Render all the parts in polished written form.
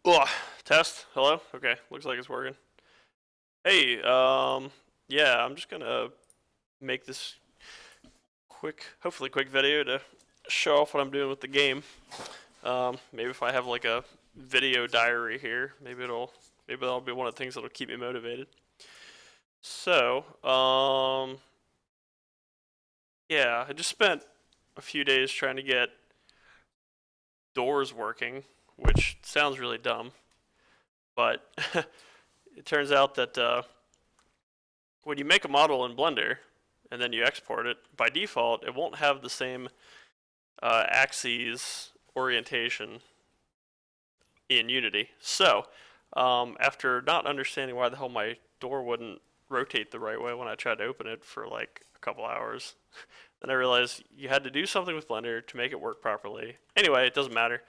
Ugh, test. Hello. Okay, looks like it's working. Hey, yeah, I'm just gonna make this hopefully quick video to show off what I'm doing with the game. Maybe if I have like a video diary here, maybe that'll be one of the things that'll keep me motivated. So, yeah, I just spent a few days trying to get doors working, which sounds really dumb, but it turns out that when you make a model in Blender and then you export it, by default, it won't have the same axes orientation in Unity. So, after not understanding why the hell my door wouldn't rotate the right way when I tried to open it for like a couple hours, then I realized you had to do something with Blender to make it work properly. Anyway, it doesn't matter.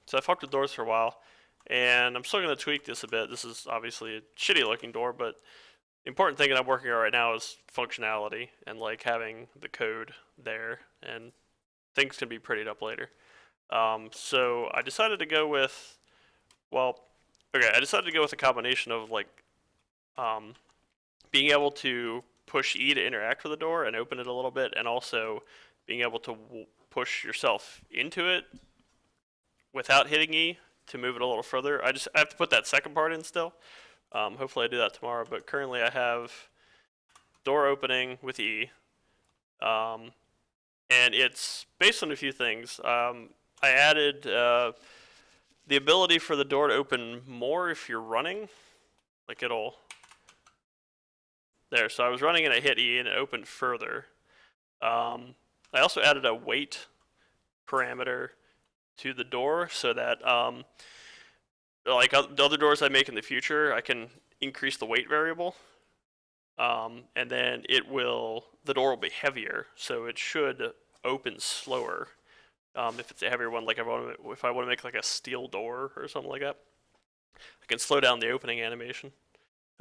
So I fucked with doors for a while, and I'm still going to tweak this a bit. This is obviously a shitty looking door, but the important thing that I'm working on right now is functionality and like having the code there, and things can be prettied up later. So I decided to go with, well, okay, I decided to go with a combination of like um, being able to push E to interact with the door and open it a little bit, and also being able to push yourself into it without hitting E to move it a little further. I have to put that second part in still. Hopefully I do that tomorrow, but currently I have door opening with E, and it's based on a few things. I added the ability for the door to open more if you're running, like it'll, there, so I was running and I hit E and it opened further. I also added a weight parameter to the door so that like the other doors I make in the future, I can increase the weight variable, and then the door will be heavier, so it should open slower. If it's a heavier one, like if I want to make like a steel door or something like that, I can slow down the opening animation.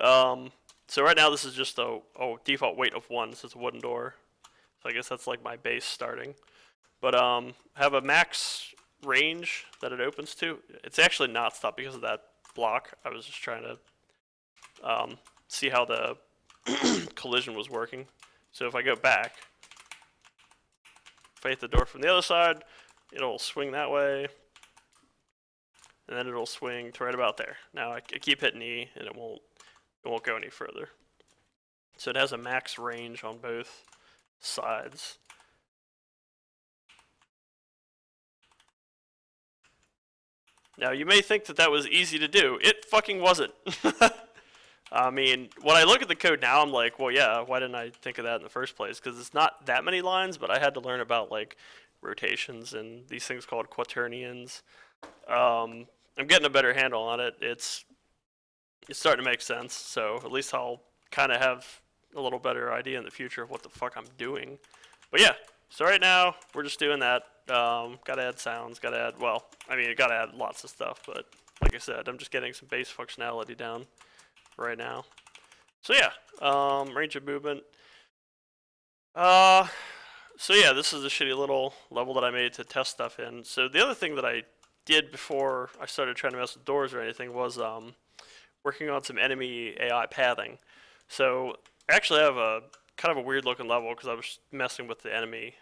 So right now this is just a default weight of 1, so it's a wooden door. So I guess that's like my base starting. But have a max range that it opens to. It's actually not stopped because of that block. I was just trying to see how the collision was working. So if I go back, if I hit the door from the other side, it'll swing that way, and then it'll swing to right about there. Now I keep hitting E, and it won't go any further. So it has a max range on both sides. Now you may think that that was easy to do. It fucking wasn't. I mean, when I look at the code now, I'm like, well, yeah, why didn't I think of that in the first place? Because it's not that many lines, but I had to learn about like rotations and these things called quaternions. I'm getting a better handle on it. It's starting to make sense. So at least I'll kind of have a little better idea in the future of what the fuck I'm doing. But yeah, so right now we're just doing that. Gotta add sounds. Gotta add, well, I mean, gotta add lots of stuff. But like I said, I'm just getting some base functionality down right now. So yeah, range of movement. So yeah, this is a shitty little level that I made to test stuff in. So the other thing that I did before I started trying to mess with doors or anything was working on some enemy AI pathing. So I actually have a kind of a weird looking level because I was messing with the enemy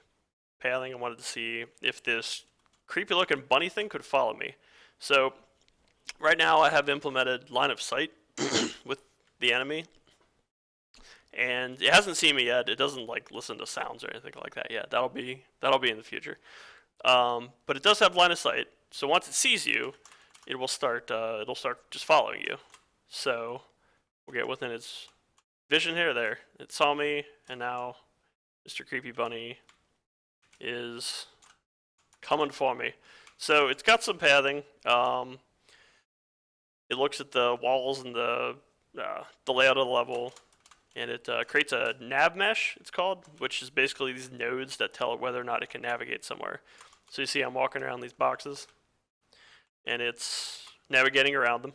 pathing. I wanted to see if this creepy looking bunny thing could follow me. So right now I have implemented line of sight with the enemy, and it hasn't seen me yet. It doesn't like listen to sounds or anything like that yet. That'll be in the future. But it does have line of sight. So once it sees you, it'll start just following you. So we'll get within its vision here. There, it saw me, and now Mr. Creepy Bunny is coming for me. So it's got some pathing. It looks at the walls and the layout of the level, and it creates a nav mesh, it's called, which is basically these nodes that tell it whether or not it can navigate somewhere. So you see I'm walking around these boxes, and it's navigating around them.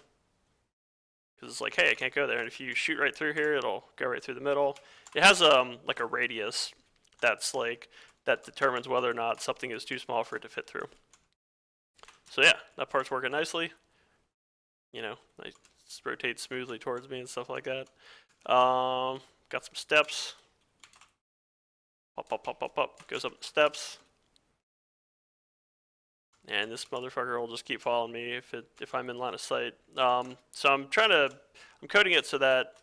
Because it's like, hey, I can't go there. And if you shoot right through here, it'll go right through the middle. It has like a radius that determines whether or not something is too small for it to fit through. So yeah, that part's working nicely. You know, I rotate smoothly towards me and stuff like that. Got some steps. Pop, pop, pop, pop, pop. Goes up the steps. And this motherfucker will just keep following me if I'm in line of sight. So I'm coding it so that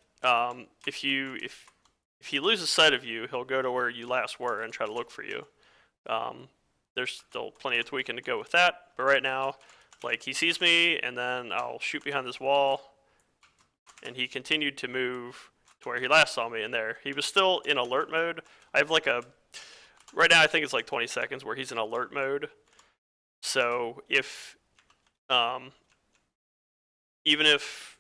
if he loses sight of you, he'll go to where you last were and try to look for you. There's still plenty of tweaking to go with that, but right now, like, he sees me and then I'll shoot behind this wall, and he continued to move to where he last saw me, and there he was still in alert mode. I have like right now I think it's like 20 seconds where he's in alert mode. So if even if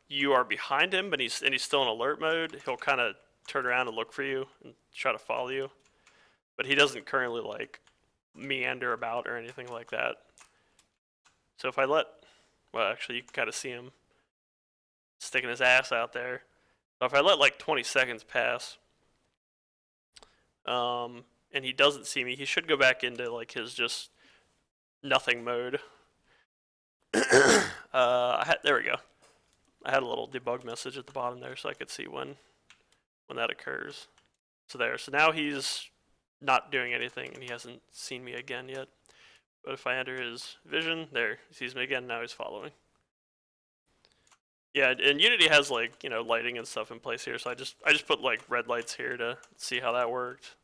you are behind him, but he's still in alert mode, he'll kind of turn around and look for you and try to follow you. But he doesn't currently like meander about or anything like that. So if I well, actually you can kind of see him sticking his ass out there. So if I let like 20 seconds pass, and he doesn't see me, he should go back into like his just nothing mode. There we go. I had a little debug message at the bottom there so I could see when that occurs. So there. So now he's not doing anything and he hasn't seen me again yet. But if I enter his vision, there, he sees me again, now he's following. Yeah, and Unity has like, you know, lighting and stuff in place here, so I just put like red lights here to see how that worked.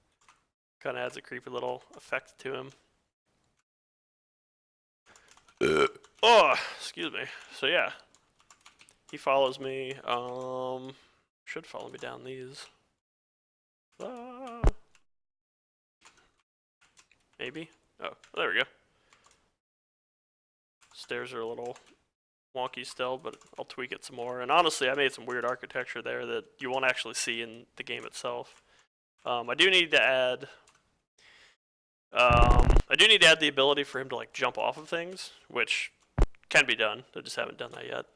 Kind of adds a creepy little effect to him. Oh, excuse me. So yeah, he follows me. Should follow me down these. Maybe. Oh, there we go. Stairs are a little wonky still, but I'll tweak it some more. And honestly, I made some weird architecture there that you won't actually see in the game itself. I do need to add the ability for him to like jump off of things, which can be done. I just haven't done that yet.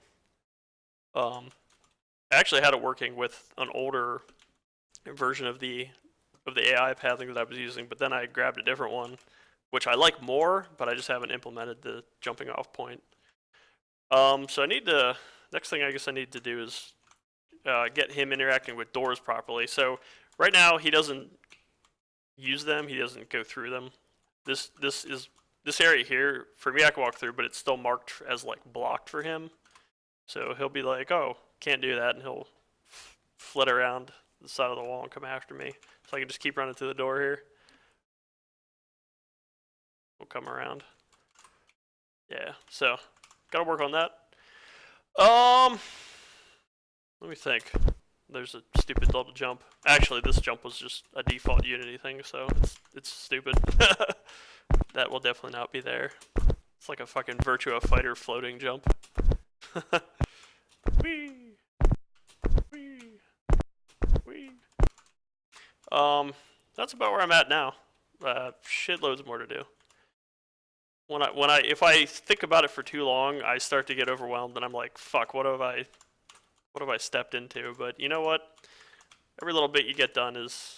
I actually had it working with an older version of the AI pathing that I was using, but then I grabbed a different one, which I like more, but I just haven't implemented the jumping off point. So next thing I guess I need to do is get him interacting with doors properly. So right now he doesn't use them, he doesn't go through them. This area here, for me I can walk through, but it's still marked as like blocked for him. So he'll be like, oh, can't do that, and he'll flit around the side of the wall and come after me. So I can just keep running through the door here. We'll come around. Yeah, so gotta work on that. Let me think. There's a stupid double jump. Actually, this jump was just a default Unity thing, so it's stupid. That will definitely not be there. It's like a fucking Virtua Fighter floating jump. Whee! Whee! Whee! That's about where I'm at now. Shitloads more to do. If I think about it for too long, I start to get overwhelmed, and I'm like, fuck, what have I stepped into? But you know what? Every little bit you get done is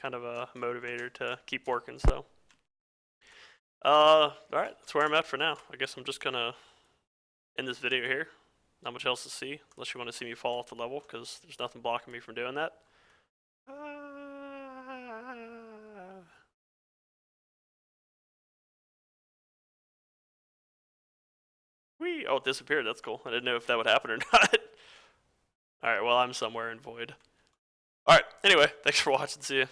kind of a motivator to keep working. So, all right, that's where I'm at for now. I guess I'm just gonna end this video here. Not much else to see, unless you want to see me fall off the level, because there's nothing blocking me from doing that. Whee! Oh, it disappeared. That's cool. I didn't know if that would happen or not. Alright, well, I'm somewhere in void. Alright, anyway, thanks for watching. See ya.